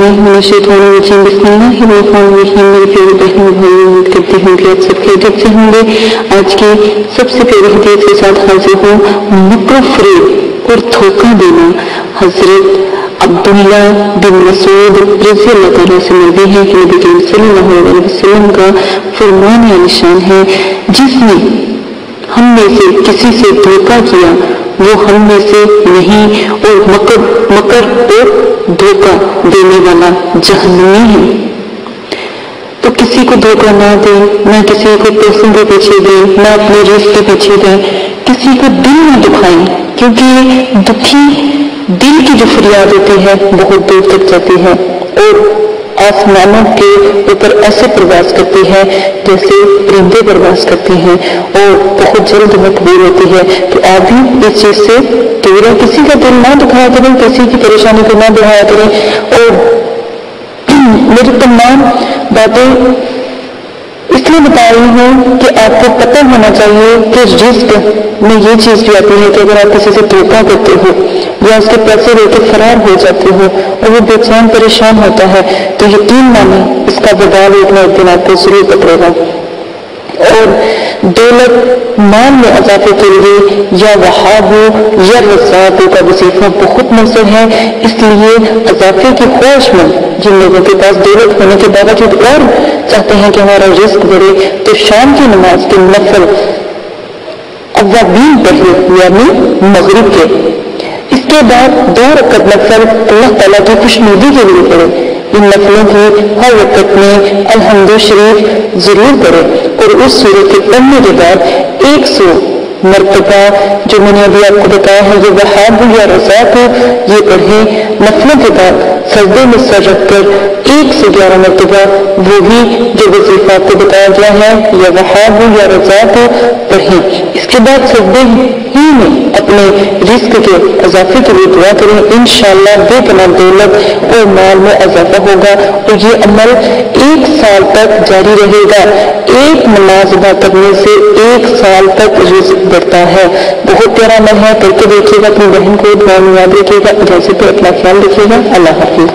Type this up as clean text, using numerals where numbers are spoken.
बिस्मिल्लाहिर्रहमानिर्रहीम। मेरी प्यारी बहनों भाइयों, उम्मीद करती हूँ कि आप सब खैरियत से होंगे। आज की सबसे प्यारी हदीस के साथ हाजिर हूँ। मकर फरेब और धोखा देना हजरत अब्दुल्ला बिन मसूद रज़ी अल्लाह तआला से मरवी है कि नबी करीम सल्लल्लाहु अलैहि वसल्लम का फरमान या निशान है, जिसने हम में से किसी से धोखा किया वो हम में से नहीं, और मकर और धोखा देने वाला जहन्नमी है। तो किसी को धोखा ना दे, ना किसी को पैसों के पीछे दे, ना अपने रिस्क के पीछे दे, किसी को दिल ना दुखाए, क्योंकि दुखी दिल की जो फरियाद होती है बहुत दूर तक जाती है और आसमानों के ऊपर ऐसे प्रवास करती है जैसे परिंदे प्रवास करते हैं और बहुत जल्द मकबूल होती है। तो आप भी इस चीज से दूर है, किसी का दिल ना दुखाया करें, किसी की परेशानी को ना दुखाया करें। और मेरी तमाम बातें इसलिए बता रही हूँ कि आपको पता होना चाहिए कि रिस्क में ये चीज भी आती है कि अगर आप किसी से धोखा करते हो या उसके पैसे लेकर फरार हो जाते हो और वो बेचैन परेशान होता है, तो यकीन माने इसका वबाल एक ना एक दिन आपको जरूर पकड़ेगा। और दौलत माल में इजाफे के लिए या वहाब हो या रज़ाक का वजीफा बहुत मौसर है, इसलिए इजाफे की ख्वाहिशमंद जिन लोगों के पास दौलत होने के बावजूद और चाहते हैं कि हमारा रिस्क बढ़े, तो शाम की नमाज के नफल अव्वाबीन पढ़े यानी मगरिब के, इसके बाद 2 रकअत नफल अल्लाह ताला की खुशनुदी के लिए पढ़े। इन नफलों की हर वक्त में अल्हम्दु शरीफ जरूर पढ़े और उस सूरत के पढ़ने के बाद 100 मरतबा जो मैंने अभी आपको बताया है, ये वहाब या रज़ाक ये पढ़े। नफलों के बाद सजदे में सर रखकर 111 मरतबा वो भी जो वजीफा आपको बताया गया है या वहाब या रज़ाक पढ़े। इसके बाद सजदे ही में अपने रिस्क के इजाफे के लिए दुआ करें। इंशाअल्लाह बेपनाह दौलत और माल में इजाफा होगा और ये अमल 1 साल तक जारी रहेगा। एक नमाज अदा करने से 1 साल तक रिस्क बढ़ता है। बहुत प्यारा अमल है, करके देखिएगा। अपनी बहन को दुआ में याद रखिएगा। जैसे पे अपना ख्याल रखिएगा। अल्लाह हाफिज।